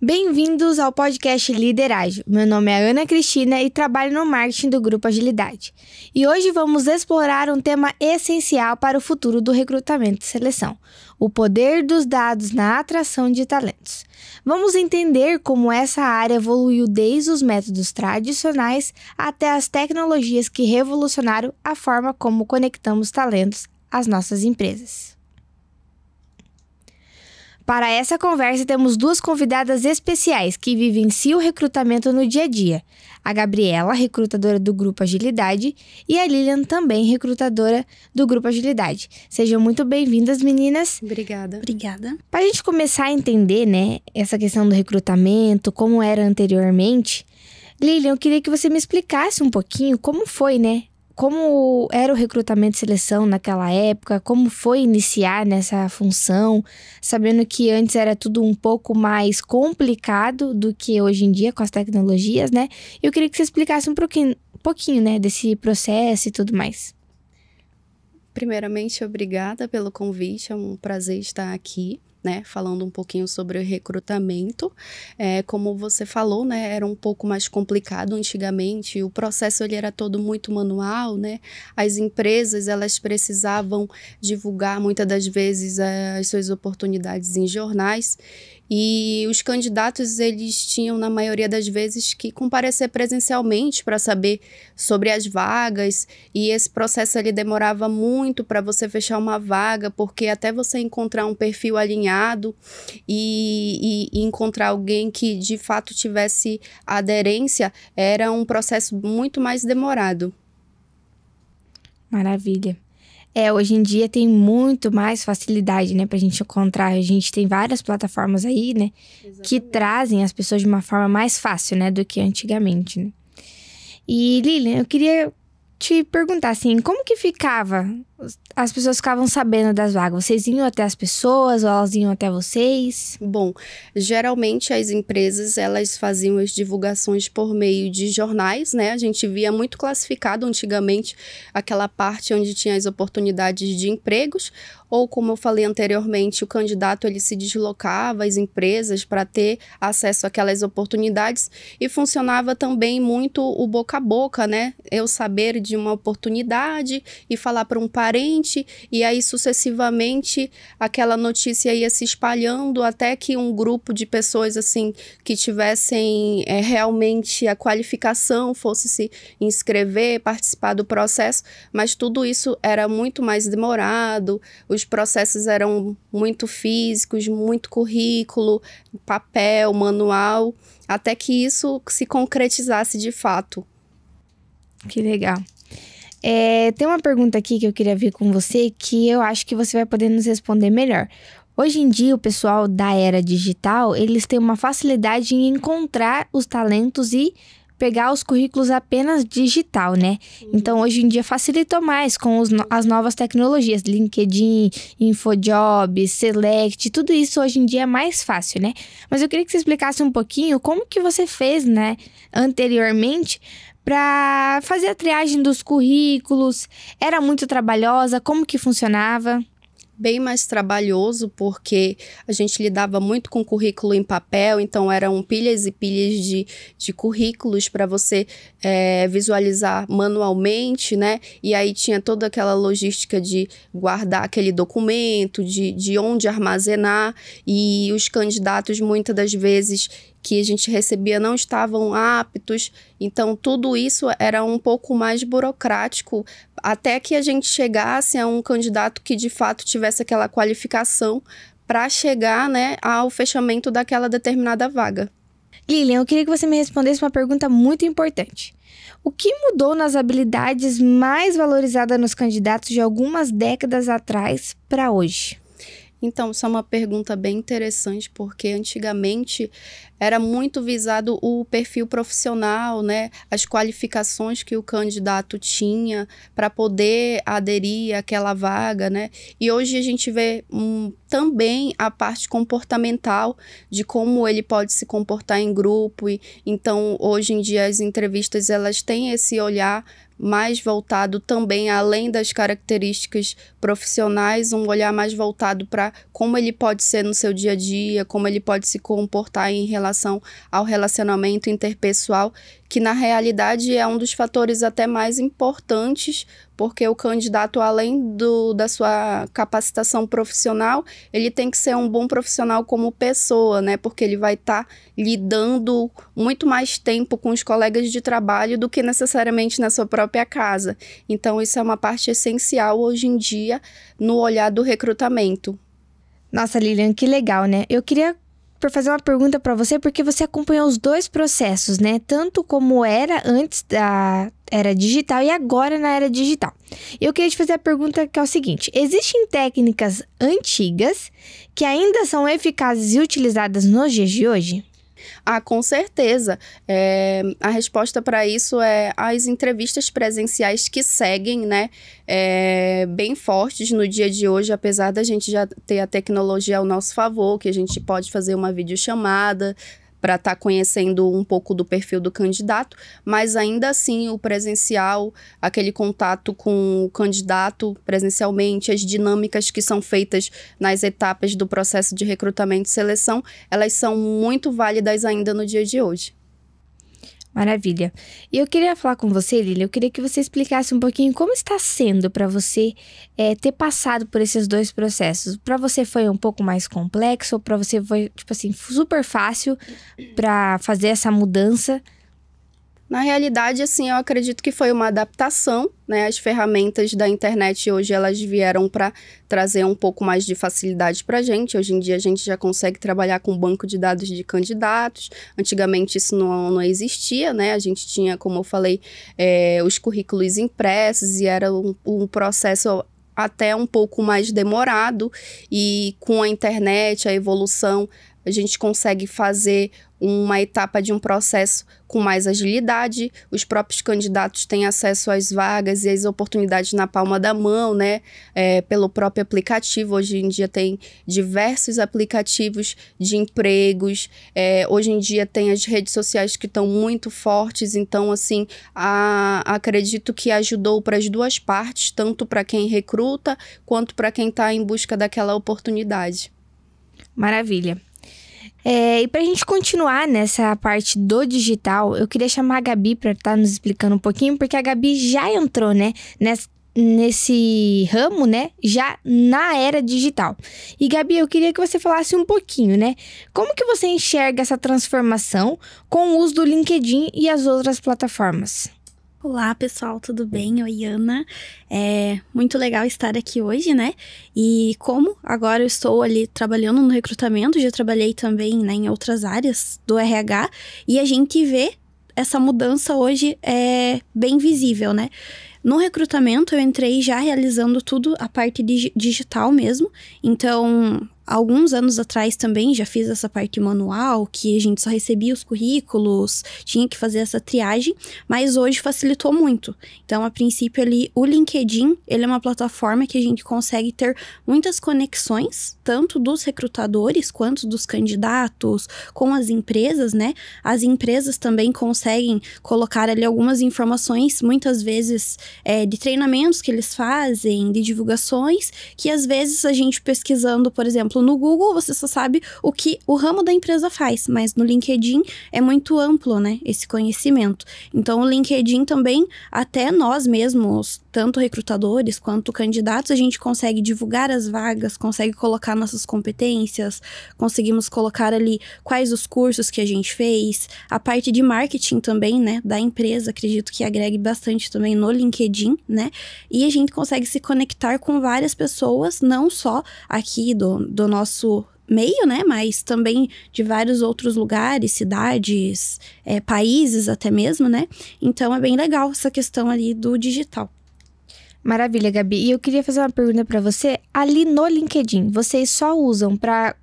Bem-vindos ao podcast Liderágil. Meu nome é Ana Cristina e trabalho no marketing do Grupo Agilidade. E hoje vamos explorar um tema essencial para o futuro do recrutamento e seleção: o poder dos dados na atração de talentos. Vamos entender como essa área evoluiu desde os métodos tradicionais até as tecnologias que revolucionaram a forma como conectamos talentos às nossas empresas. Para essa conversa, temos duas convidadas especiais que vivenciam o recrutamento no dia a dia. A Gabriela, recrutadora do Grupo Agilidade, e a Lilian, também recrutadora do Grupo Agilidade. Sejam muito bem-vindas, meninas. Obrigada. Para a gente começar a entender, essa questão do recrutamento, como era anteriormente, Lilian, eu queria que você me explicasse um pouquinho como foi, como era o recrutamento e seleção naquela época, como foi iniciar nessa função, sabendo que antes era tudo um pouco mais complicado do que hoje em dia com as tecnologias, Eu queria que você explicasse um pouquinho, desse processo e tudo mais. Primeiramente, obrigada pelo convite, é um prazer estar aqui, falando um pouquinho sobre o recrutamento. Como você falou, era um pouco mais complicado antigamente, o processo ele era todo muito manual, As empresas, elas precisavam divulgar muitas das vezes as suas oportunidades em jornais, e os candidatos, eles tinham, na maioria das vezes, que comparecer presencialmente para saber sobre as vagas, e esse processo ele demorava muito para você fechar uma vaga, porque até você encontrar um perfil alinhado e encontrar alguém que de fato tivesse aderência, era um processo muito mais demorado. Maravilha. Hoje em dia tem muito mais facilidade, pra gente encontrar. A gente tem várias plataformas aí, que trazem as pessoas de uma forma mais fácil, do que antigamente, E, Lilian, eu queria te perguntar, assim, como que ficava? As pessoas ficavam sabendo das vagas? Vocês iam até as pessoas ou elas iam até vocês? Bom, geralmente as empresas, elas faziam as divulgações por meio de jornais, A gente via muito classificado antigamente aquela parte onde tinha as oportunidades de empregos, ou como eu falei anteriormente, o candidato ele se deslocava às empresas para ter acesso àquelas oportunidades, e funcionava também muito o boca a boca, Eu saber de uma oportunidade e falar para um parente, e aí sucessivamente aquela notícia ia se espalhando até que um grupo de pessoas assim que tivessem realmente a qualificação fosse se inscrever, participar do processo, mas tudo isso era muito mais demorado, os processos eram muito físicos, muito currículo, papel, manual, até que isso se concretizasse de fato. Que legal. Tem uma pergunta aqui que eu queria ver com você, que eu acho que você vai poder nos responder melhor. Hoje em dia, o pessoal da era digital, eles têm uma facilidade em encontrar os talentos e pegar os currículos apenas digital, Então, hoje em dia, facilitou mais com as novas tecnologias, LinkedIn, InfoJobs, Select, tudo isso hoje em dia é mais fácil, Mas eu queria que você explicasse um pouquinho como que você fez, anteriormente, para fazer a triagem dos currículos. Era muito trabalhosa? Como que funcionava? Bem mais trabalhoso, porque a gente lidava muito com currículo em papel, então eram pilhas e pilhas de currículos para você visualizar manualmente, E aí tinha toda aquela logística de guardar aquele documento, de onde armazenar, e os candidatos muitas das vezes que a gente recebia não estavam aptos, então tudo isso era um pouco mais burocrático, até que a gente chegasse a um candidato que de fato tivesse aquela qualificação para chegar, ao fechamento daquela determinada vaga. Lilian, eu queria que você me respondesse uma pergunta muito importante. O que mudou nas habilidades mais valorizadas nos candidatos de algumas décadas atrás para hoje? Então, isso é uma pergunta bem interessante, porque antigamente era muito visado o perfil profissional, as qualificações que o candidato tinha para poder aderir àquela vaga, E hoje a gente vê também a parte comportamental de como ele pode se comportar em grupo. Então, hoje em dia, as entrevistas elas têm esse olhar mais voltado também, além das características profissionais, um olhar mais voltado para como ele pode ser no seu dia a dia, como ele pode se comportar em relação ao relacionamento interpessoal, que na realidade é um dos fatores até mais importantes, porque o candidato, além da sua capacitação profissional, ele tem que ser um bom profissional como pessoa, né? Porque ele vai estar lidando muito mais tempo com os colegas de trabalho do que necessariamente na sua própria casa. Então, isso é uma parte essencial hoje em dia no olhar do recrutamento. Nossa, Lilian, que legal, né? Eu queria fazer uma pergunta para você, porque você acompanhou os dois processos, né? Tanto como era antes da era digital e agora na era digital. Eu queria te fazer a pergunta que é o seguinte: existem técnicas antigas que ainda são eficazes e utilizadas nos dias de hoje? Ah, com certeza. A resposta para isso é as entrevistas presenciais que seguem, né? Bem fortes no dia de hoje, apesar da gente já ter a tecnologia ao nosso favor, que a gente pode fazer uma videochamada para estar conhecendo um pouco do perfil do candidato, mas ainda assim o presencial, aquele contato com o candidato presencialmente, as dinâmicas que são feitas nas etapas do processo de recrutamento e seleção, elas são muito válidas ainda no dia de hoje. Maravilha. E eu queria falar com você, Lília, eu queria que você explicasse um pouquinho como está sendo para você ter passado por esses dois processos. Para você foi um pouco mais complexo ou para você foi, tipo assim, super fácil para fazer essa mudança? Na realidade, assim, eu acredito que foi uma adaptação, né? As ferramentas da internet hoje, elas vieram para trazer um pouco mais de facilidade para a gente. Hoje em dia, a gente já consegue trabalhar com banco de dados de candidatos. Antigamente, isso não existia, né? A gente tinha, como eu falei, os currículos impressos e era um processo até um pouco mais demorado. E com a internet, a evolução, a gente consegue fazer uma etapa de um processo com mais agilidade, os próprios candidatos têm acesso às vagas e às oportunidades na palma da mão, né? Pelo próprio aplicativo. Hoje em dia tem diversos aplicativos de empregos, hoje em dia tem as redes sociais que estão muito fortes, então, assim, acredito que ajudou para as duas partes, tanto para quem recruta, quanto para quem está em busca daquela oportunidade. Maravilha. E pra gente continuar nessa parte do digital, eu queria chamar a Gabi para estar nos explicando um pouquinho, porque a Gabi já entrou, né, nesse ramo, né, já na era digital. E Gabi, eu queria que você falasse um pouquinho, né, como que você enxerga essa transformação com o uso do LinkedIn e as outras plataformas? Olá, pessoal, tudo bem? Oi, Ana. É muito legal estar aqui hoje, né? E como agora eu estou ali trabalhando no recrutamento, já trabalhei também, né, em outras áreas do RH, e a gente vê essa mudança hoje bem visível, né? No recrutamento, eu entrei já realizando tudo a parte digital mesmo. Então, alguns anos atrás também já fiz essa parte manual, que a gente só recebia os currículos, tinha que fazer essa triagem, mas hoje facilitou muito. Então, a princípio ali, o LinkedIn, ele é uma plataforma que a gente consegue ter muitas conexões, tanto dos recrutadores quanto dos candidatos, com as empresas, né? As empresas também conseguem colocar ali algumas informações, muitas vezes de treinamentos que eles fazem, de divulgações, que às vezes a gente pesquisando, por exemplo, no Google, você só sabe o que o ramo da empresa faz, mas no LinkedIn é muito amplo, né, esse conhecimento. Então, o LinkedIn também, até nós mesmos, tanto recrutadores quanto candidatos, a gente consegue divulgar as vagas, consegue colocar nossas competências, conseguimos colocar ali quais os cursos que a gente fez, a parte de marketing também, né, da empresa, acredito que agregue bastante também no LinkedIn, né, e a gente consegue se conectar com várias pessoas, não só aqui do nosso meio, né, mas também de vários outros lugares, cidades, países até mesmo, né, então é bem legal essa questão ali do digital. Maravilha, Gabi. E eu queria fazer uma pergunta para você. Ali no LinkedIn, vocês só usam para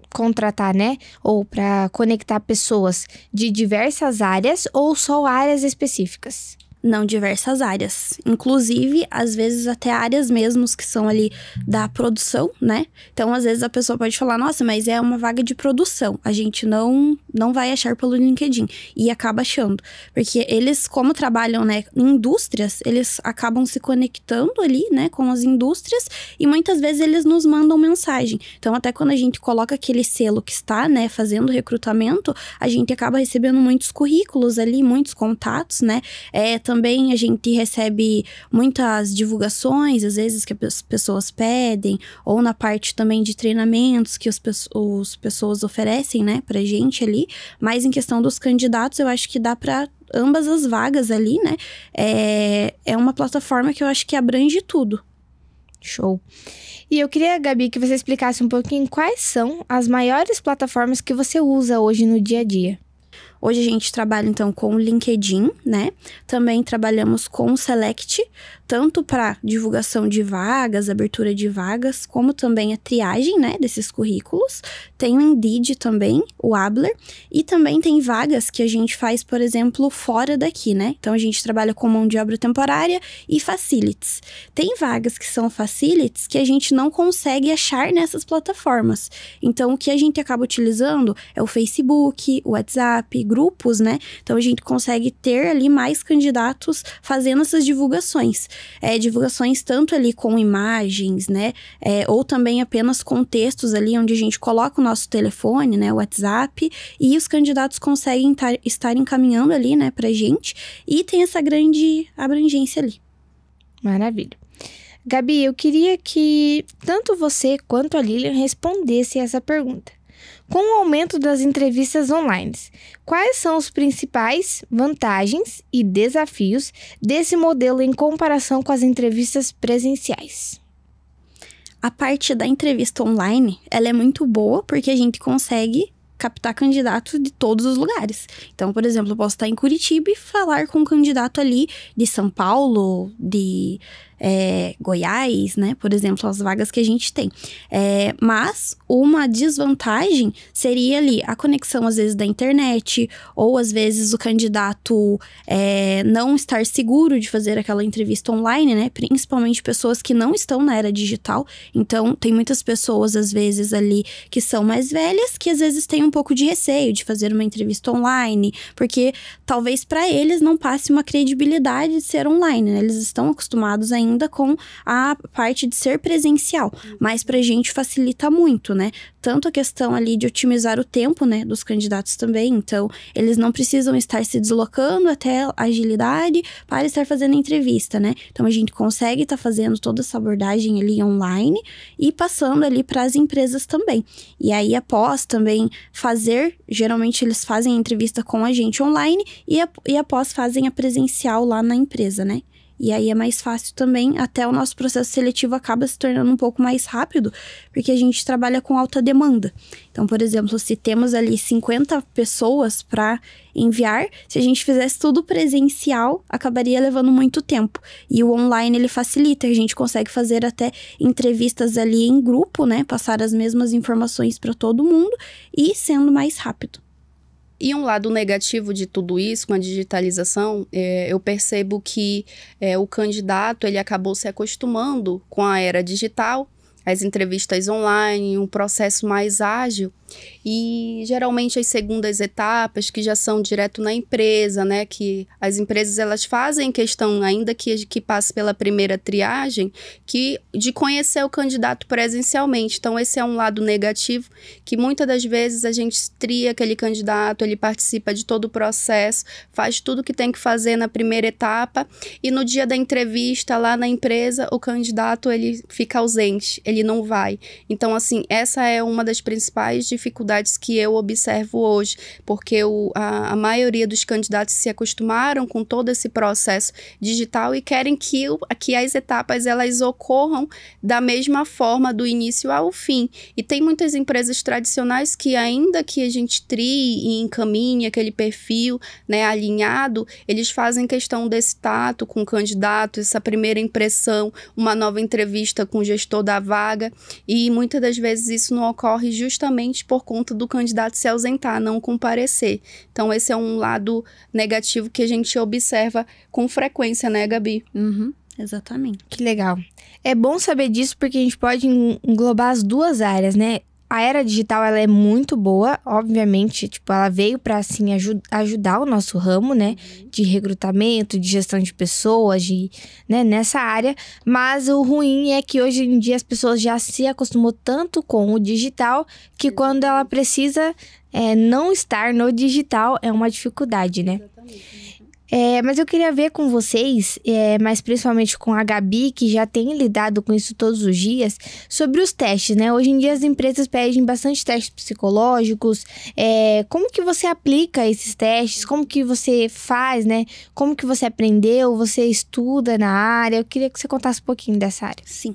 contratar, né? Ou para conectar pessoas de diversas áreas ou só áreas específicas? Não, diversas áreas. Inclusive, às vezes, até áreas mesmos que são ali da produção, né? Então, às vezes, a pessoa pode falar, nossa, mas é uma vaga de produção. A gente não vai achar pelo LinkedIn. E acaba achando. Porque eles, como trabalham, né, em indústrias, eles acabam se conectando ali, né, com as indústrias. E muitas vezes eles nos mandam mensagem. Então, até quando a gente coloca aquele selo que está, né, fazendo recrutamento, a gente acaba recebendo muitos currículos ali, muitos contatos, né? Também a gente recebe muitas divulgações, às vezes, que as pessoas pedem, ou na parte também de treinamentos que as pessoas oferecem, né, pra gente ali. Mas em questão dos candidatos, eu acho que dá pra ambas as vagas ali, né? É uma plataforma que eu acho que abrange tudo. Show. E eu queria, Gabi, que você explicasse um pouquinho quais são as maiores plataformas que você usa hoje no dia a dia. Hoje a gente trabalha, então, com o LinkedIn, né? Também trabalhamos com o Select, tanto para divulgação de vagas, abertura de vagas, como também a triagem, né, desses currículos. Tem o Indeed também, o Abler, e também tem vagas que a gente faz, por exemplo, fora daqui, né? Então, a gente trabalha com mão de obra temporária e facilities. Tem vagas que são facilities que a gente não consegue achar nessas plataformas. Então, o que a gente acaba utilizando é o Facebook, o WhatsApp, grupos, né? Então, a gente consegue ter ali mais candidatos fazendo essas divulgações. Divulgações tanto ali com imagens, né? Ou também apenas com textos ali, onde a gente coloca o nosso telefone, né? O WhatsApp, e os candidatos conseguem estar encaminhando ali, né? Pra gente, e tem essa grande abrangência ali. Maravilha. Gabi, eu queria que tanto você quanto a Lilian respondessem essa pergunta. Com o aumento das entrevistas online, quais são os principais vantagens e desafios desse modelo em comparação com as entrevistas presenciais? A parte da entrevista online, ela é muito boa porque a gente consegue captar candidatos de todos os lugares. Então, por exemplo, eu posso estar em Curitiba e falar com um candidato ali de São Paulo, de Goiás, né? Por exemplo, as vagas que a gente tem. Mas uma desvantagem seria ali a conexão, às vezes, da internet, ou às vezes o candidato não estar seguro de fazer aquela entrevista online, né? Principalmente pessoas que não estão na era digital. Então, tem muitas pessoas, às vezes, ali que são mais velhas, que às vezes têm um pouco de receio de fazer uma entrevista online, porque talvez para eles não passe uma credibilidade de ser online, né? Eles estão acostumados ainda com a parte de ser presencial, mas pra gente facilita muito, né? Tanto a questão ali de otimizar o tempo, né, dos candidatos também, então eles não precisam estar se deslocando até a agilidade para estar fazendo a entrevista, né? Então a gente consegue estar fazendo toda essa abordagem ali online e passando ali para as empresas também. E aí após também geralmente eles fazem a entrevista com a gente online e após fazem a presencial lá na empresa, né? E aí é mais fácil também, até o nosso processo seletivo acaba se tornando um pouco mais rápido, porque a gente trabalha com alta demanda. Então, por exemplo, se temos ali 50 pessoas para enviar, se a gente fizesse tudo presencial, acabaria levando muito tempo. E o online, ele facilita, a gente consegue fazer até entrevistas ali em grupo, né? Passar as mesmas informações para todo mundo e sendo mais rápido. E um lado negativo de tudo isso, com a digitalização, eu percebo que o candidato ele acabou se acostumando com a era digital, as entrevistas online, um processo mais ágil. E geralmente as segundas etapas que já são direto na empresa, né, que as empresas elas fazem questão, ainda que passe pela primeira triagem, de conhecer o candidato presencialmente. Então esse é um lado negativo, que muitas das vezes a gente tria aquele candidato, ele participa de todo o processo, faz tudo que tem que fazer na primeira etapa e no dia da entrevista lá na empresa o candidato ele fica ausente, ele não vai. Então assim, essa é uma das principais dificuldades que eu observo hoje, porque a maioria dos candidatos se acostumaram com todo esse processo digital e querem que as etapas elas ocorram da mesma forma do início ao fim. E tem muitas empresas tradicionais que ainda que a gente trie e encaminhe aquele perfil, né, alinhado, eles fazem questão desse tato com o candidato, essa primeira impressão, uma nova entrevista com o gestor da vaga, e muitas das vezes isso não ocorre justamente justamente por conta do candidato se ausentar, não comparecer. Então, esse é um lado negativo que a gente observa com frequência, né, Gabi? Exatamente. Que legal. É bom saber disso porque a gente pode englobar as duas áreas, né? A era digital, ela é muito boa, obviamente, tipo, ela veio para assim ajudar o nosso ramo, né, de recrutamento, de gestão de pessoas, né, nessa área, mas o ruim é que hoje em dia as pessoas já se acostumou tanto com o digital que quando ela precisa não estar no digital é uma dificuldade, né? Exatamente. Mas eu queria ver com vocês, mas principalmente com a Gabi, que já tem lidado com isso todos os dias, sobre os testes, né? Hoje em dia as empresas pedem bastante testes psicológicos. Como que você aplica esses testes? Como que você faz, né? Como que você aprendeu? Você estuda na área? Eu queria que você contasse um pouquinho dessa área. Sim.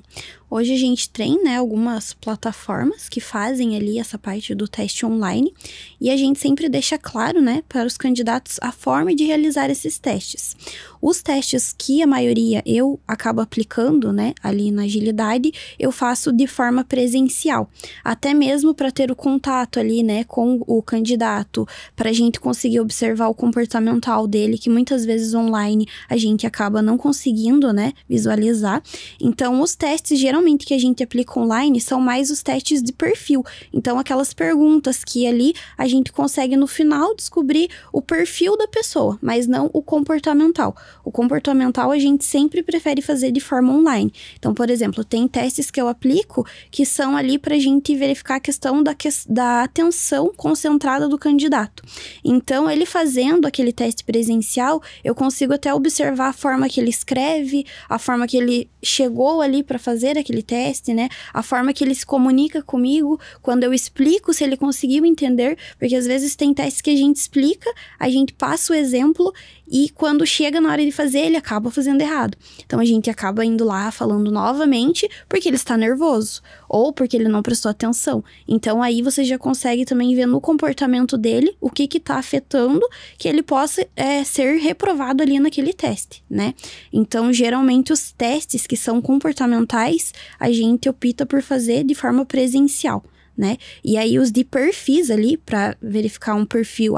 Hoje a gente tem, né, algumas plataformas que fazem ali essa parte do teste online e a gente sempre deixa claro, né, para os candidatos a forma de realizar esses testes. Os testes que a maioria eu acabo aplicando, né, ali na agilidade, eu faço de forma presencial, até mesmo para ter o contato ali, né, com o candidato, para a gente conseguir observar o comportamental dele, que muitas vezes online a gente acaba não conseguindo, né, visualizar. Então, os testes geralmente que a gente aplica online são mais os testes de perfil. Então, aquelas perguntas que ali a gente consegue no final descobrir o perfil da pessoa, mas não o comportamental. O comportamental a gente sempre prefere fazer de forma online. Então, por exemplo, tem testes que eu aplico que são ali para a gente verificar a questão da atenção concentrada do candidato. Então, ele fazendo aquele teste presencial, eu consigo até observar a forma que ele escreve, a forma que ele chegou ali para fazer aquele teste, né? A forma que ele se comunica comigo, quando eu explico, se ele conseguiu entender, porque às vezes tem testes que a gente explica, a gente passa o exemplo e quando chega na hora de fazer, ele acaba fazendo errado. Então, a gente acaba indo lá falando novamente porque ele está nervoso ou porque ele não prestou atenção. Então, aí você já consegue também ver no comportamento dele o que está afetando que ele possa ser reprovado ali naquele teste, né? Então, geralmente, os testes que são comportamentais, a gente opta por fazer de forma presencial, né? E aí os de perfis ali, para verificar um perfil,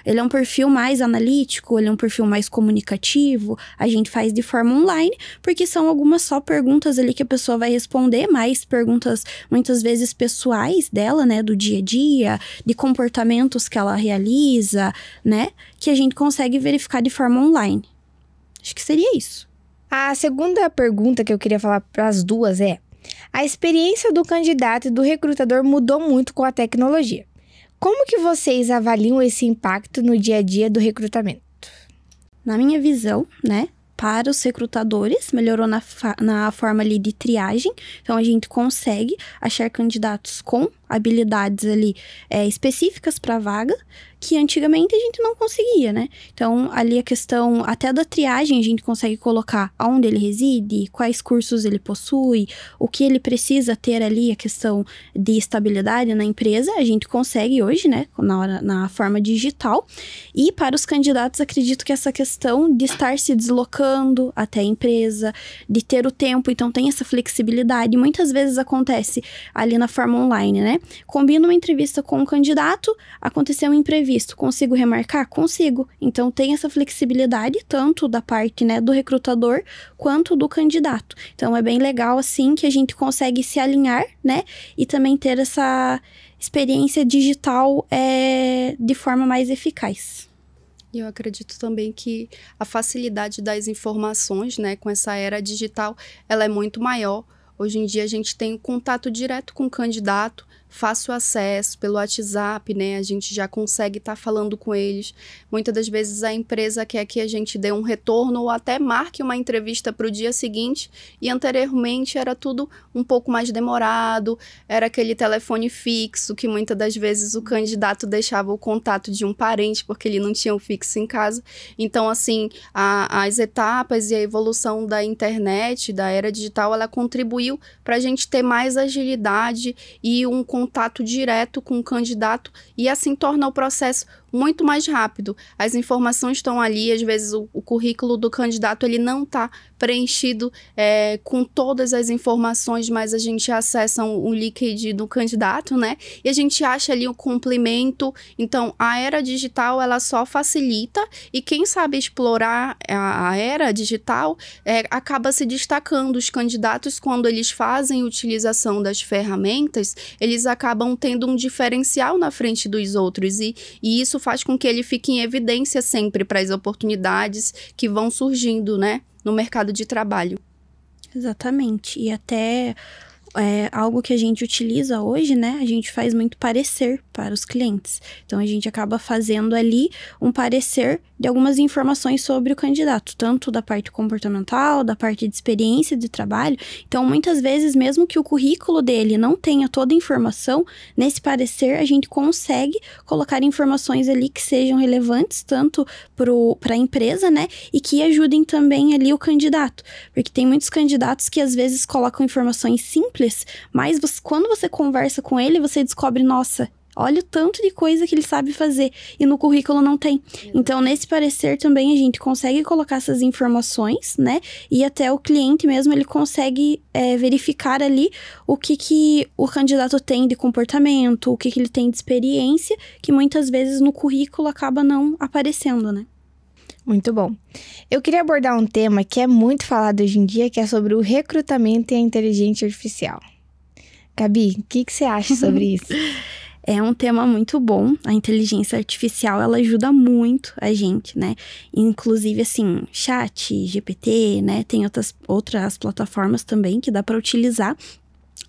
ele é um perfil mais analítico, ele é um perfil mais comunicativo, a gente faz de forma online, porque são algumas só perguntas ali que a pessoa vai responder, mais perguntas muitas vezes pessoais dela, né, do dia a dia, de comportamentos que ela realiza, né, que a gente consegue verificar de forma online. Acho que seria isso. A segunda pergunta que eu queria falar para as duas é: a experiência do candidato e do recrutador mudou muito com a tecnologia. Como que vocês avaliam esse impacto no dia a dia do recrutamento? Na minha visão, né, para os recrutadores, melhorou na forma ali de triagem. Então, a gente consegue achar candidatos com habilidades ali específicas para a vaga, que antigamente a gente não conseguia, né? Então, ali a questão até da triagem, a gente consegue colocar onde ele reside, quais cursos ele possui, o que ele precisa ter ali, a questão de estabilidade na empresa, a gente consegue hoje, né? Na forma digital. E para os candidatos, acredito que essa questão de estar se deslocando até a empresa, de ter o tempo, então tem essa flexibilidade. Muitas vezes acontece ali na forma online, né? Combino uma entrevista com um candidato, aconteceu um imprevisto, consigo remarcar? Consigo. Então, tem essa flexibilidade, tanto da parte, né, do recrutador, quanto do candidato. Então, é bem legal, assim, que a gente consegue se alinhar, né, e também ter essa experiência digital de forma mais eficaz. Eu acredito também que a facilidade das informações, né, com essa era digital, ela é muito maior. Hoje em dia, a gente tem um contato direto com o candidato, fácil acesso pelo WhatsApp, né? A gente já consegue estar falando com eles. Muitas das vezes a empresa quer que a gente dê um retorno ou até marque uma entrevista para o dia seguinte, e anteriormente era tudo um pouco mais demorado, era aquele telefone fixo que muitas das vezes o candidato deixava o contato de um parente porque ele não tinha o fixo em casa. Então, assim, as etapas e a evolução da internet, da era digital, ela contribuiu para a gente ter mais agilidade e um contato direto com o candidato, e assim torna o processo muito mais rápido. As informações estão ali, às vezes o currículo do candidato ele não está preenchido com todas as informações, mas a gente acessa o LinkedIn do candidato, né? E a gente acha ali o complemento. Então, a era digital, ela só facilita, e quem sabe explorar a era digital acaba se destacando. Os candidatos, quando eles fazem utilização das ferramentas, eles acabam tendo um diferencial na frente dos outros, e isso faz com que ele fique em evidência sempre para as oportunidades que vão surgindo, né, no mercado de trabalho. Exatamente. E até algo que a gente utiliza hoje, né? A gente faz muito parecer para os clientes. Então, a gente acaba fazendo ali um parecer de algumas informações sobre o candidato, tanto da parte comportamental, da parte de experiência de trabalho. Então, muitas vezes, mesmo que o currículo dele não tenha toda a informação, nesse parecer a gente consegue colocar informações ali que sejam relevantes tanto para a empresa, né? E que ajudem também ali o candidato. Porque tem muitos candidatos que às vezes colocam informações simples, mas quando você conversa com ele, você descobre, nossa, olha o tanto de coisa que ele sabe fazer, e no currículo não tem. Então, nesse parecer também a gente consegue colocar essas informações, né? E até o cliente mesmo, ele consegue verificar ali o que o candidato tem de comportamento, o que ele tem de experiência, que muitas vezes no currículo acaba não aparecendo, né? Muito bom. Eu queria abordar um tema que é muito falado hoje em dia, que é sobre o recrutamento e a inteligência artificial. Gabi, o que você acha sobre isso? É um tema muito bom. A inteligência artificial, ela ajuda muito a gente, né? Inclusive, assim, chat, GPT, né? Tem outras plataformas também que dá para utilizar.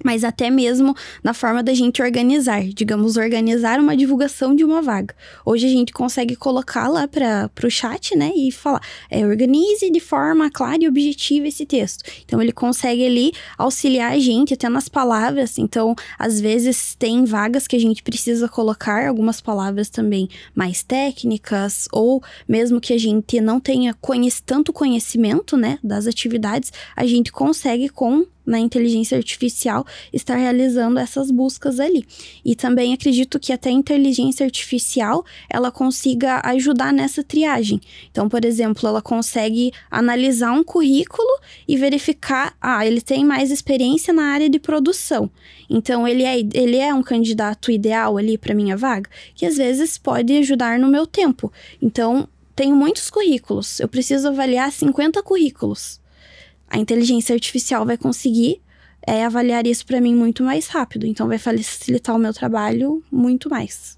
Mas até mesmo na forma da gente organizar, digamos, organizar uma divulgação de uma vaga. Hoje a gente consegue colocar lá para o chat, né, e falar, organize de forma clara e objetiva esse texto. Então, ele consegue ali auxiliar a gente até nas palavras. Então, às vezes tem vagas que a gente precisa colocar algumas palavras também mais técnicas, ou mesmo que a gente não tenha tanto conhecimento, né, das atividades, a gente consegue na inteligência artificial, estar realizando essas buscas ali. E também acredito que até a inteligência artificial, ela consiga ajudar nessa triagem. Então, por exemplo, ela consegue analisar um currículo e verificar, ele tem mais experiência na área de produção. Então, ele é um candidato ideal ali para minha vaga, que às vezes pode ajudar no meu tempo. Então, tenho muitos currículos, eu preciso avaliar 50 currículos. A inteligência artificial vai conseguir avaliar isso para mim muito mais rápido. Então, vai facilitar o meu trabalho muito mais.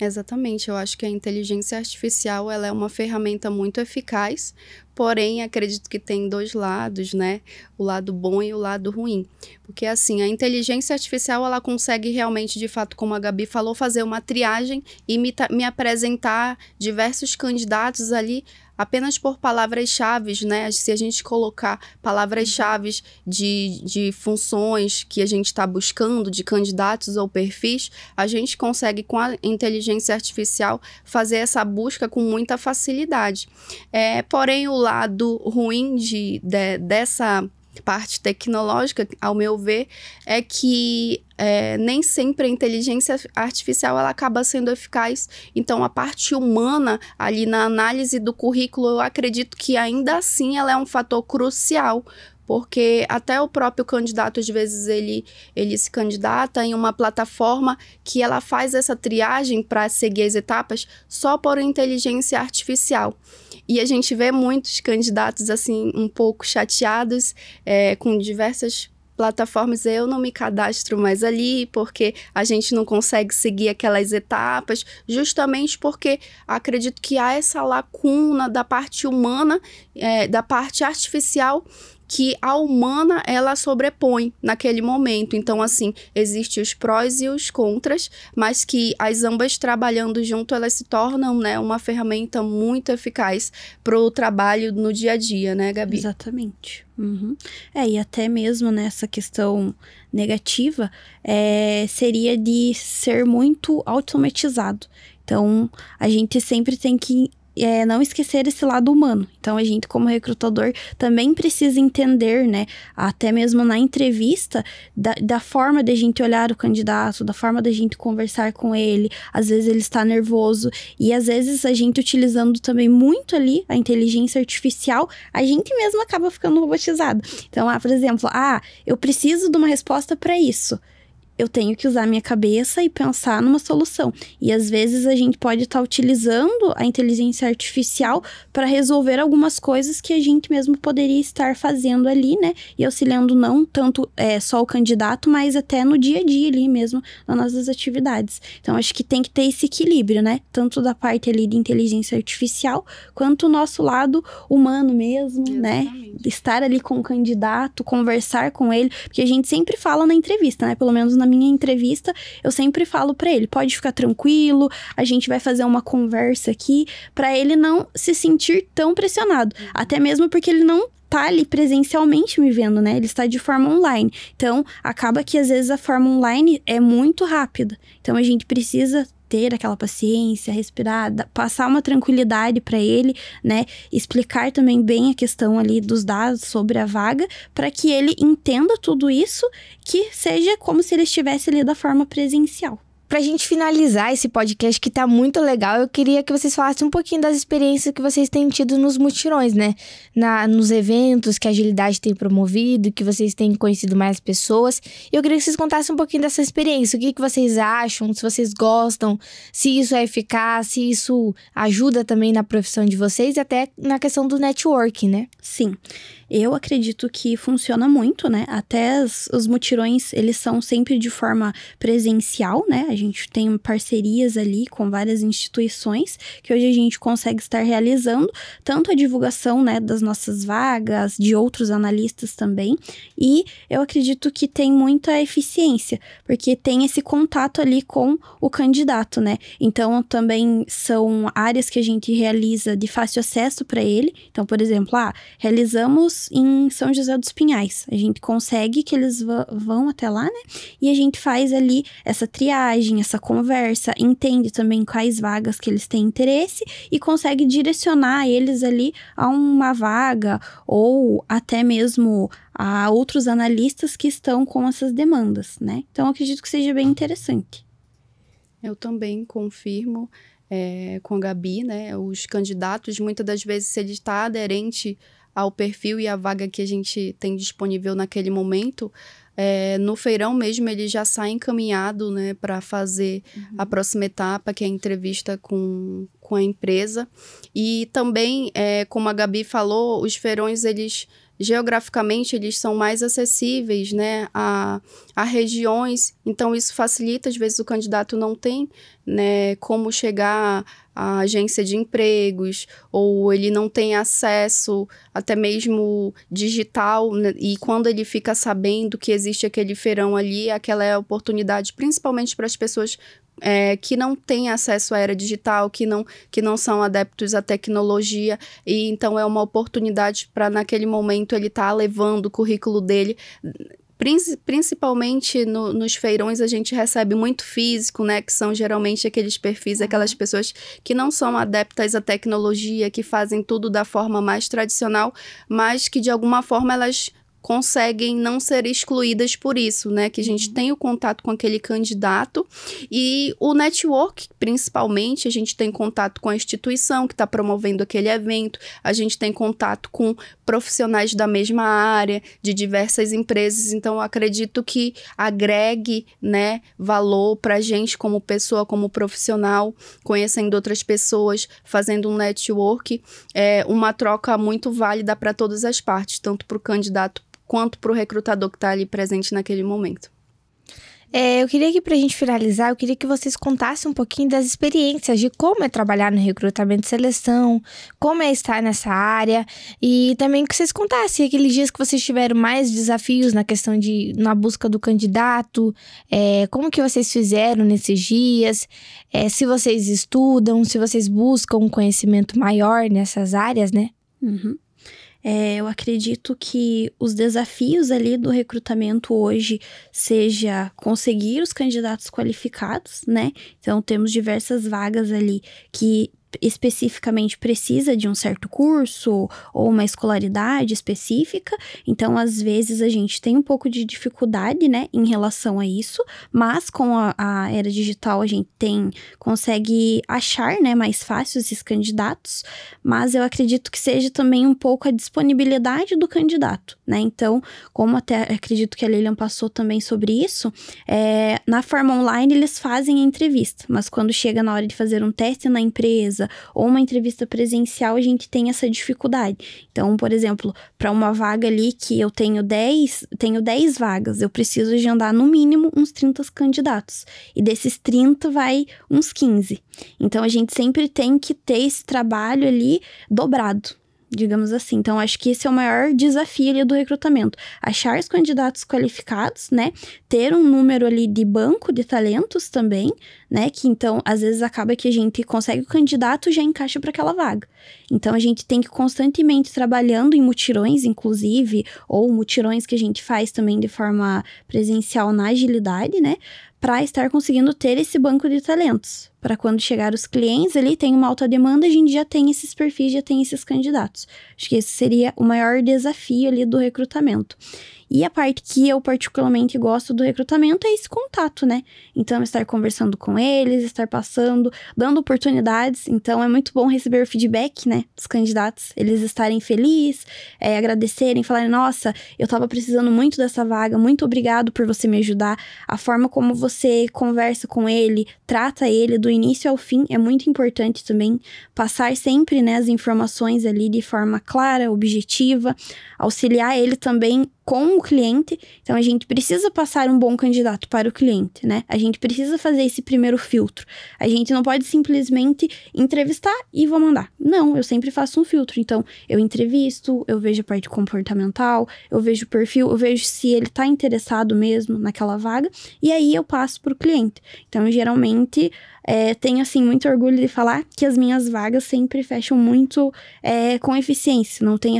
Exatamente. Eu acho que a inteligência artificial ela é uma ferramenta muito eficaz, porém, acredito que tem dois lados, né? O lado bom e o lado ruim. Porque, assim, a inteligência artificial, ela consegue realmente, de fato, como a Gabi falou, fazer uma triagem e me apresentar diversos candidatos ali apenas por palavras-chave, né? Se a gente colocar palavras-chave de funções que a gente está buscando, de candidatos ou perfis, a gente consegue, com a inteligência artificial, fazer essa busca com muita facilidade. Porém, o lado ruim dessa parte tecnológica, ao meu ver, é que nem sempre a inteligência artificial ela acaba sendo eficaz. Então, a parte humana ali na análise do currículo, eu acredito que ainda assim ela é um fator crucial, porque até o próprio candidato, às vezes, ele se candidata em uma plataforma que ela faz essa triagem para seguir as etapas só por inteligência artificial. E a gente vê muitos candidatos, assim, um pouco chateados com diversas plataformas. Eu não me cadastro mais ali porque a gente não consegue seguir aquelas etapas, justamente porque acredito que há essa lacuna da parte humana, da parte artificial, que a humana, ela sobrepõe naquele momento. Então, assim, existem os prós e os contras, mas que as ambas trabalhando junto, elas se tornam, né, uma ferramenta muito eficaz para o trabalho no dia a dia, né, Gabi? Exatamente. Uhum. E até mesmo nessa questão negativa, seria de ser muito automatizado. Então, a gente sempre tem que não esquecer esse lado humano. Então, a gente, como recrutador, também precisa entender, né, até mesmo na entrevista, da forma de a gente olhar o candidato, da forma de a gente conversar com ele. Às vezes ele está nervoso e às vezes a gente utilizando também muito ali a inteligência artificial, a gente mesmo acaba ficando robotizado. Então, por exemplo, eu preciso de uma resposta para isso. Eu tenho que usar minha cabeça e pensar numa solução. E às vezes a gente pode estar utilizando a inteligência artificial para resolver algumas coisas que a gente mesmo poderia estar fazendo ali, né? E auxiliando não tanto só o candidato, mas até no dia a dia ali mesmo, nas nossas atividades. Então, acho que tem que ter esse equilíbrio, né? Tanto da parte ali de inteligência artificial, quanto o nosso lado humano mesmo, Exatamente. né? Estar ali com o candidato, conversar com ele, porque a gente sempre fala na entrevista, né? Pelo menos na minha entrevista, eu sempre falo pra ele, pode ficar tranquilo, a gente vai fazer uma conversa aqui, pra ele não se sentir tão pressionado. Até mesmo porque ele não tá ali presencialmente me vendo, né? Ele está de forma online. Então, acaba que às vezes a forma online é muito rápida. Então, a gente precisa ter aquela paciência, respirar, passar uma tranquilidade para ele, né? Explicar também bem a questão ali dos dados sobre a vaga, para que ele entenda tudo isso, que seja como se ele estivesse ali da forma presencial. Pra gente finalizar esse podcast que tá muito legal, eu queria que vocês falassem um pouquinho das experiências que vocês têm tido nos mutirões, né? Nos eventos que a Agilidade tem promovido, que vocês têm conhecido mais pessoas. E eu queria que vocês contassem um pouquinho dessa experiência. O que vocês acham, se vocês gostam, se isso é eficaz, se isso ajuda também na profissão de vocês e até na questão do networking, né? Sim. Eu acredito que funciona muito, né? Até os mutirões, eles são sempre de forma presencial, né? A gente tem parcerias ali com várias instituições que hoje a gente consegue estar realizando tanto a divulgação, né, das nossas vagas, de outros analistas também. E eu acredito que tem muita eficiência, porque tem esse contato ali com o candidato, né? Então, também são áreas que a gente realiza de fácil acesso para ele. Então, por exemplo, realizamos em São José dos Pinhais. A gente consegue que eles vão até lá, né? E a gente faz ali essa triagem, essa conversa, entende também quais vagas que eles têm interesse e consegue direcionar eles ali a uma vaga ou até mesmo a outros analistas que estão com essas demandas, né? Então, eu acredito que seja bem interessante. Eu também confirmo com a Gabi, né? Os candidatos, muitas das vezes, se ele está aderente ao perfil e à vaga que a gente tem disponível naquele momento, no feirão mesmo ele já sai encaminhado, né, para fazer a próxima etapa, que é a entrevista com a empresa. E também, como a Gabi falou, os feirões, eles geograficamente eles são mais acessíveis, né, a regiões, então isso facilita, às vezes o candidato não tem, né, como chegar à agência de empregos, ou ele não tem acesso até mesmo digital, né, e quando ele fica sabendo que existe aquele feirão ali, aquela é a oportunidade, principalmente para as pessoas que não têm acesso à era digital, que não são adeptos à tecnologia, e então é uma oportunidade para naquele momento ele estar levando o currículo dele. Principalmente nos feirões a gente recebe muito físico, né, que são geralmente aqueles perfis, aquelas pessoas que não são adeptas à tecnologia, que fazem tudo da forma mais tradicional, mas que de alguma forma elas conseguem não ser excluídas por isso, né? Que a gente tem o contato com aquele candidato e o network, principalmente, a gente tem contato com a instituição que está promovendo aquele evento, a gente tem contato com profissionais da mesma área, de diversas empresas, então eu acredito que agregue, né, valor para a gente como pessoa, como profissional, conhecendo outras pessoas, fazendo um network, uma troca muito válida para todas as partes, tanto para o candidato quanto para o recrutador que está ali presente naquele momento. Eu queria que, pra gente finalizar, eu queria que vocês contassem um pouquinho das experiências de como é trabalhar no recrutamento e seleção, como é estar nessa área, e também que vocês contassem aqueles dias que vocês tiveram mais desafios na questão na busca do candidato, como que vocês fizeram nesses dias, se vocês estudam, se vocês buscam um conhecimento maior nessas áreas, né? Uhum. Eu acredito que os desafios ali do recrutamento hoje seja conseguir os candidatos qualificados, né? Então, temos diversas vagas ali que especificamente precisa de um certo curso ou uma escolaridade específica, então às vezes a gente tem um pouco de dificuldade, né, em relação a isso, mas com a era digital a gente consegue achar, né, mais fácil esses candidatos, mas eu acredito que seja também um pouco a disponibilidade do candidato, né, então, como até acredito que a Lilian passou também sobre isso, na forma online eles fazem a entrevista, mas quando chega na hora de fazer um teste na empresa ou uma entrevista presencial, a gente tem essa dificuldade. Então, por exemplo, para uma vaga ali que eu tenho 10 vagas, eu preciso agendar no mínimo uns 30 candidatos. E desses 30 vai uns 15. Então, a gente sempre tem que ter esse trabalho ali dobrado, digamos assim. Então, acho que esse é o maior desafio ali do recrutamento. Achar os candidatos qualificados, né? Ter um número ali de banco de talentos também, né? Que então, às vezes acaba que a gente consegue o candidato e já encaixa para aquela vaga. Então, a gente tem que constantemente trabalhando em mutirões, inclusive, ou mutirões que a gente faz também de forma presencial na agilidade, né? Para estar conseguindo ter esse banco de talentos. Para quando chegar os clientes ali, tem uma alta demanda, a gente já tem esses perfis, já tem esses candidatos. Acho que esse seria o maior desafio ali do recrutamento. E a parte que eu particularmente gosto do recrutamento é esse contato, né? Então, estar conversando com eles, estar passando, dando oportunidades. Então, é muito bom receber o feedback, né, dos candidatos. Eles estarem felizes, agradecerem, falarem, nossa, eu tava precisando muito dessa vaga, muito obrigado por você me ajudar. A forma como você conversa com ele, trata ele do início ao fim, é muito importante também. Passar sempre, né, as informações ali de forma clara, objetiva, auxiliar ele também com o cliente. Então, a gente precisa passar um bom candidato para o cliente, né? A gente precisa fazer esse primeiro filtro. A gente não pode simplesmente entrevistar e vou mandar. Não, eu sempre faço um filtro. Então, eu entrevisto, eu vejo a parte comportamental, eu vejo o perfil, eu vejo se ele tá interessado mesmo naquela vaga, e aí eu passo para o cliente. Então, geralmente, tenho, assim, muito orgulho de falar que as minhas vagas sempre fecham muito com eficiência. Não tem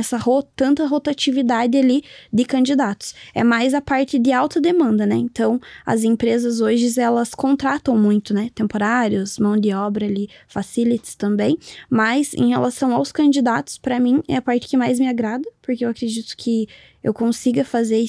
tanta rotatividade ali de candidatos. É mais a parte de alta demanda, né? Então, as empresas hoje, elas contratam muito, né? Temporários, mão de obra ali, facilities também. Mas, em relação aos candidatos, para mim, é a parte que mais me agrada, porque eu acredito que eu consiga fazer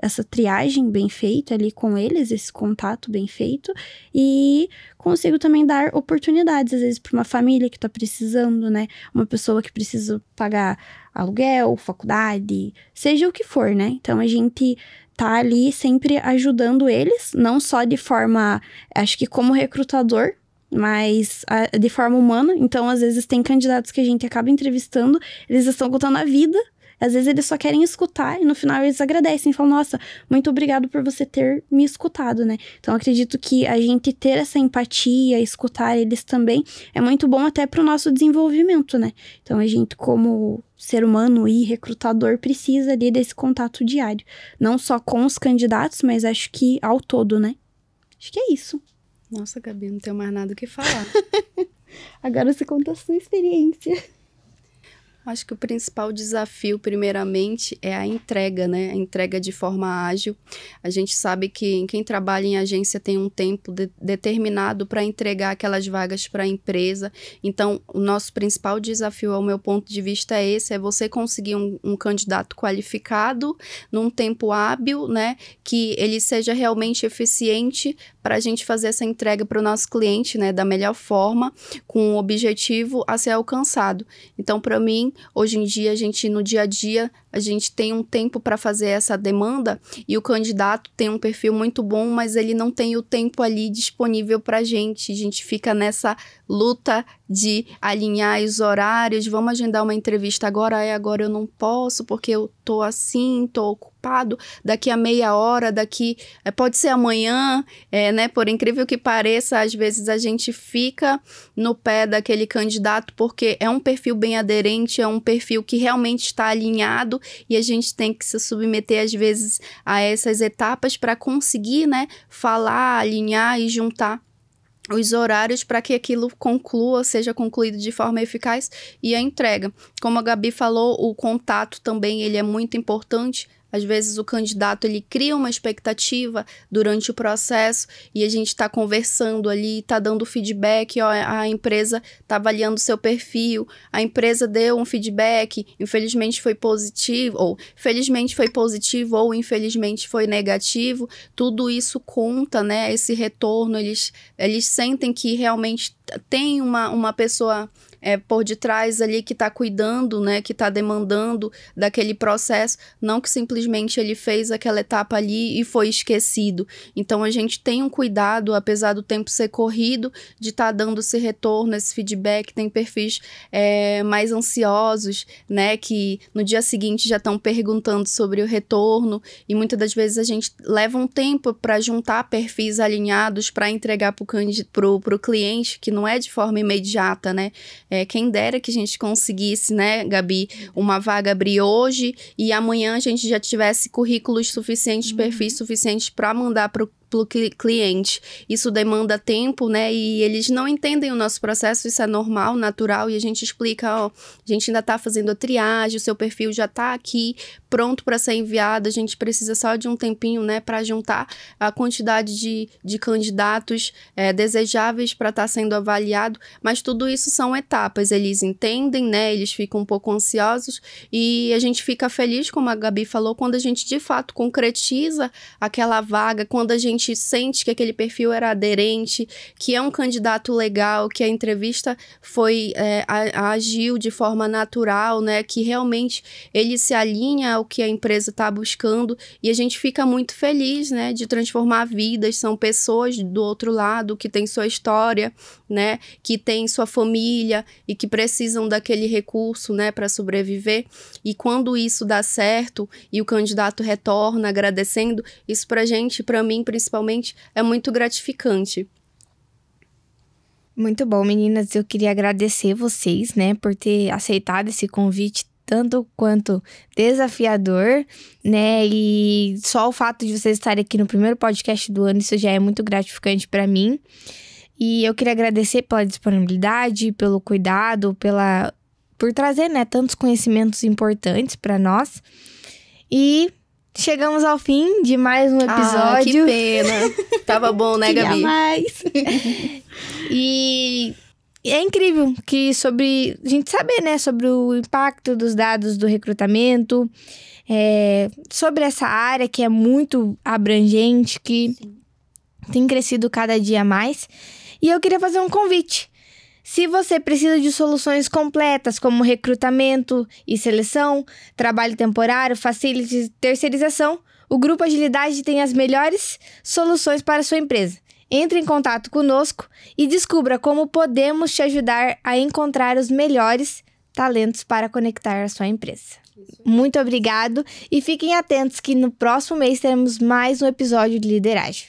essa triagem bem feita ali com eles, esse contato bem feito, e consigo também dar oportunidades, às vezes, para uma família que está precisando, né? Uma pessoa que precisa pagar aluguel, faculdade, seja o que for, né? Então, a gente tá ali sempre ajudando eles, não só de forma, acho que como recrutador, mas de forma humana. Então, às vezes, tem candidatos que a gente acaba entrevistando, eles estão contando a vida. Às vezes eles só querem escutar e no final eles agradecem, falam, nossa, muito obrigado por você ter me escutado, né? Então, acredito que a gente ter essa empatia, escutar eles também, é muito bom até pro nosso desenvolvimento, né? Então, a gente, como ser humano e recrutador, precisa ali desse contato diário. Não só com os candidatos, mas acho que ao todo, né? Acho que é isso. Nossa, Gabi, não tenho mais nada o que falar. Agora você conta a sua experiência. Acho que o principal desafio, primeiramente, é a entrega, né? A entrega de forma ágil. A gente sabe que quem trabalha em agência tem um tempo determinado para entregar aquelas vagas para a empresa. Então, o nosso principal desafio, ao meu ponto de vista, é esse: é você conseguir um candidato qualificado num tempo hábil, né? Que ele seja realmente eficiente para a gente fazer essa entrega para o nosso cliente, né? Da melhor forma, com um objetivo a ser alcançado. Então, para mim, hoje em dia, no dia a dia, a gente tem um tempo para fazer essa demanda e o candidato tem um perfil muito bom, mas ele não tem o tempo ali disponível para a gente fica nessa luta de alinhar os horários, vamos agendar uma entrevista agora eu não posso porque eu tô assim, tô ocupado, daqui a meia hora, pode ser amanhã, né, por incrível que pareça, às vezes a gente fica no pé daquele candidato porque é um perfil bem aderente, é um perfil que realmente está alinhado e a gente tem que se submeter às vezes a essas etapas para conseguir, né, falar, alinhar e juntar os horários para que aquilo seja concluído de forma eficaz e a entrega. Como a Gabi falou, o contato também ele é muito importante. Às vezes o candidato ele cria uma expectativa durante o processo e a gente está conversando ali, está dando feedback, ó, a empresa está avaliando o seu perfil, a empresa deu um feedback, infelizmente foi positivo, ou felizmente foi positivo, ou infelizmente foi negativo, tudo isso conta, né? Esse retorno, eles sentem que realmente tem uma pessoa por detrás ali que está cuidando, né, que está demandando daquele processo, não que simplesmente ele fez aquela etapa ali e foi esquecido. Então a gente tem um cuidado, apesar do tempo ser corrido, de estar dando esse retorno, esse feedback. Tem perfis mais ansiosos, né, que no dia seguinte já estão perguntando sobre o retorno, e muitas das vezes a gente leva um tempo para juntar perfis alinhados para entregar pro cliente, que não é de forma imediata, né? Quem dera que a gente conseguisse, né, Gabi, uma vaga abrir hoje e amanhã a gente já tivesse currículos suficientes, perfis suficientes para mandar pro cliente. Isso demanda tempo, né? E eles não entendem o nosso processo, isso é normal, natural, e a gente explica, ó, a gente ainda tá fazendo a triagem, o seu perfil já tá aqui, pronto para ser enviado, a gente precisa só de um tempinho, né, para juntar a quantidade de candidatos desejáveis para estar sendo avaliado, mas tudo isso são etapas, eles entendem, né, eles ficam um pouco ansiosos e a gente fica feliz, como a Gabi falou, quando a gente de fato concretiza aquela vaga, quando a gente sente que aquele perfil era aderente, que é um candidato legal, que a entrevista agiu de forma natural, né, que realmente ele se alinha ao que a empresa está buscando, e a gente fica muito feliz, né, de transformar vidas. São pessoas do outro lado que têm sua história, né, que têm sua família e que precisam daquele recurso, né, para sobreviver, e quando isso dá certo e o candidato retorna agradecendo, isso pra gente, pra mim principalmente, é muito gratificante. Muito bom, meninas. Eu queria agradecer vocês, né, por ter aceitado esse convite tanto quanto desafiador, né, e só o fato de vocês estarem aqui no primeiro podcast do ano, isso já é muito gratificante para mim. E eu queria agradecer pela disponibilidade, pelo cuidado, por trazer, né, tantos conhecimentos importantes para nós. E chegamos ao fim de mais um episódio. Que pena. Tava bom, né, Gabi? Mais. E é incrível que a gente saber, né, sobre o impacto dos dados do recrutamento, sobre essa área que é muito abrangente, que tem crescido cada dia mais. E eu queria fazer um convite. Se você precisa de soluções completas como recrutamento e seleção, trabalho temporário, facilities e terceirização, o Grupo Agilidade tem as melhores soluções para a sua empresa. Entre em contato conosco e descubra como podemos te ajudar a encontrar os melhores talentos para conectar a sua empresa. Muito obrigado e fiquem atentos que no próximo mês teremos mais um episódio de Lideragem.